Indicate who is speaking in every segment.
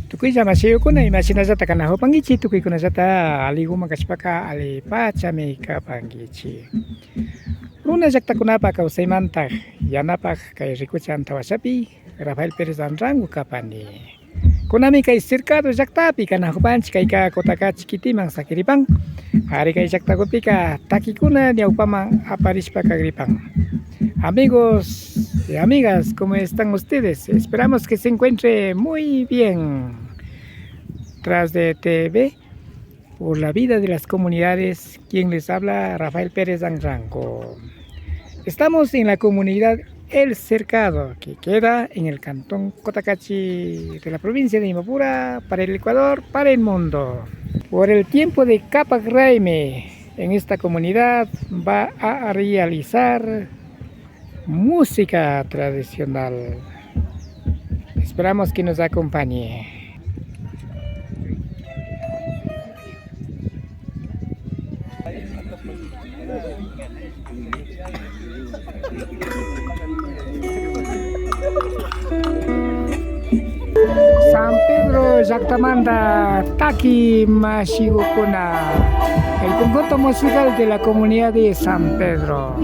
Speaker 1: Tukuy sama siyo ko na imasinazata ka na ho pangichi. Tukuy ko na zata aligo magkaspaka alipacha me ka pangichi. Runa Llaktakunapak Kawsay mantaq yanapak kay rikuchan tawasapi Rafael Pérez Anrango kapani. Kunami kay Cercado Llaktapi kanahupanch kay ka Cotacachi kitimang sakiripang. Hari kay Llaktakupi ka takikuna niaupamang aparispa kagripang. Amigos y amigas, ¿cómo están ustedes? Esperamos que se encuentre muy bien. Tras de TV, por la vida de las comunidades, quien les habla, Rafael Pérez Anrango. Estamos en la comunidad El Cercado, que queda en el cantón Cotacachi de la provincia de Imbabura, para el Ecuador, para el mundo. Por el tiempo de Capac Raime, en esta comunidad va a realizar música tradicional. Esperamos que nos acompañe. San Pedro Llaktamanta Taki Mashigukuna, el conjunto musical de la comunidad de San Pedro.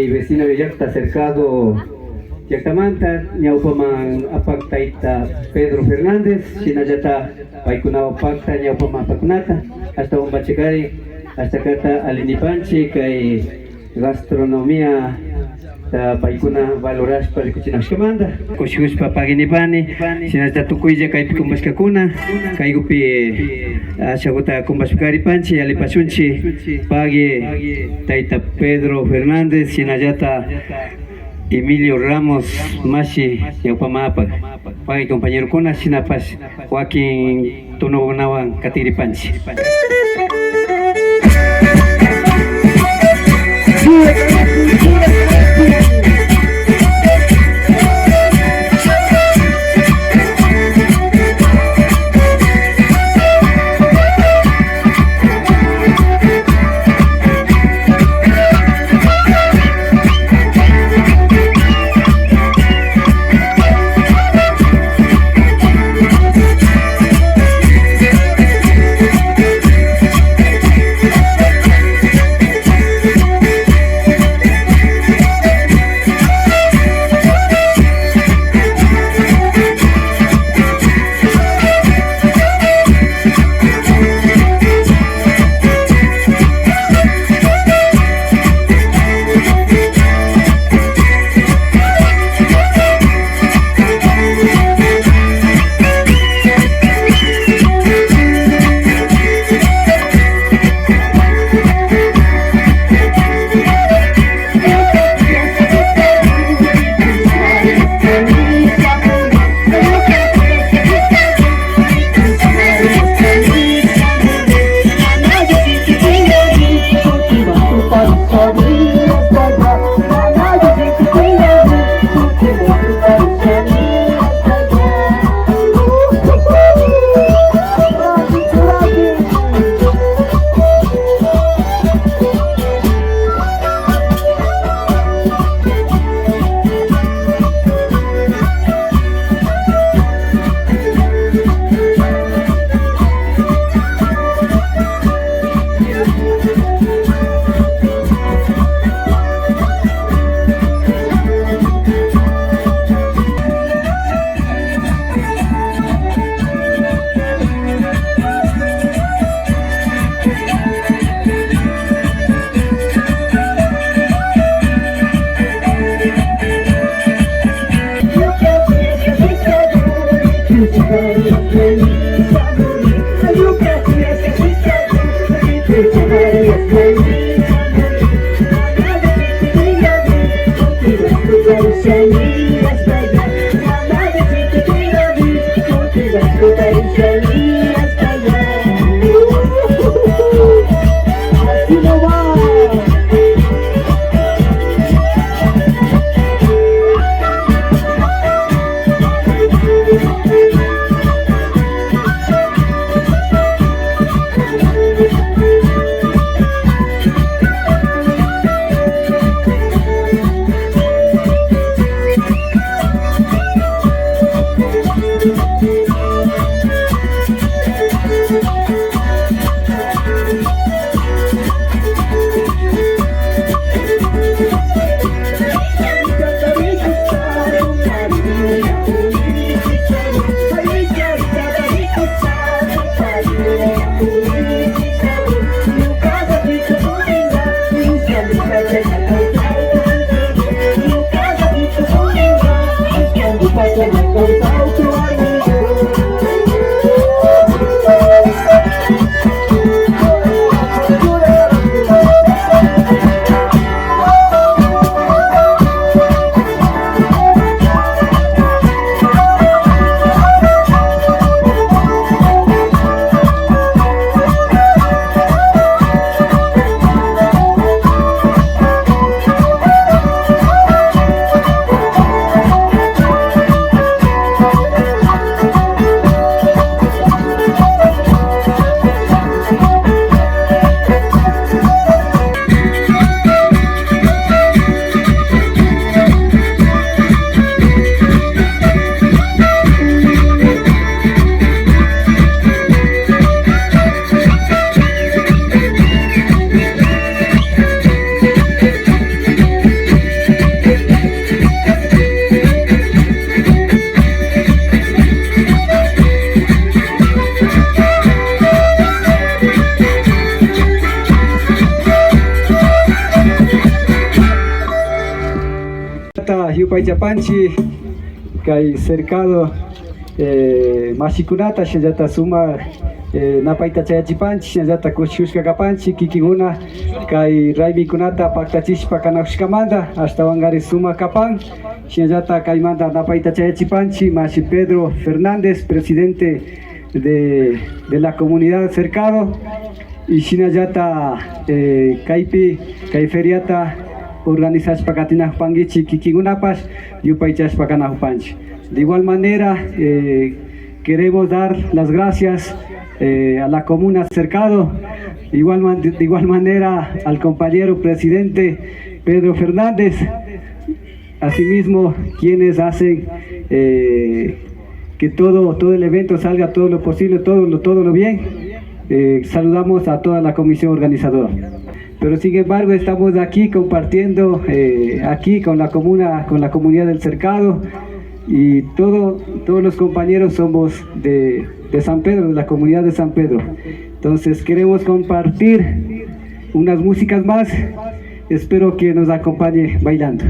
Speaker 2: Vecino de Llakta, Cercado Llaktamanta, ñawpaman apaktaita Pedro Fernández, Sinayata Paikunao Pacta, ñawpaman apaknata, hasta un bachecari, hasta Cata Alinipanchi, que gastronomía paikuna valoras para kuchinashkamanta kushuspa paginipani sinasta tukuylla kaypi kumbashkakuna kaygupi Shagota Kumbashkari Panchi, Alipashunchi, Pague, Taita Pedro Fernández, Sinayata, Emilio Ramos, Mashi, Yaupamapa, Pague compañero Kuna, Sinapas, Joaquín Tunogunawan, Katiri Panchi. Panchi kay cercado mashikunata shillata suma
Speaker 3: napaita chayachipanchik shinallata kushiushka kapanchik kikikuna kay raymikunata paktachishpa kanakushkamanta ashtawankarin sumak kapan shinallata kaymanta napaita chayachipanchik mashi Pedro Fernández, presidente de la comunidad Cercado, y shinallata kaypi kay feriata organizashpa katinakpankichik kikikunapash yupaychashpa kanakupanchik. De igual manera queremos dar las gracias a la comuna Cercado, de igual manera al compañero presidente Pedro Fernández, asimismo quienes hacen que todo el evento salga todo lo posible, todo lo bien. Saludamos a toda la comisión organizadora. Pero sin embargo estamos aquí compartiendo aquí con la comunidad del Cercado, y todos los compañeros somos de San Pedro, de la comunidad de San Pedro. Entonces queremos compartir unas músicas más. Espero que nos acompañe bailando.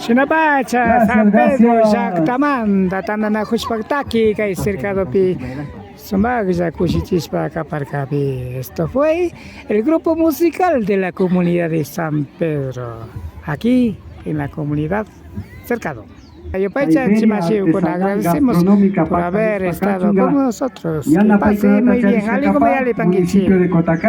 Speaker 1: Sinabacha San Pedro Llaktakunapak Kawsay kay Cercado pi Sombaga Cuchichispa Caparcabi. Esto fue el grupo musical de la comunidad de San Pedro, aquí en la comunidad Cercado. Agradecemos por haber estado con nosotros. Que pase muy bien.
Speaker 3: Municipio de Cotacachi.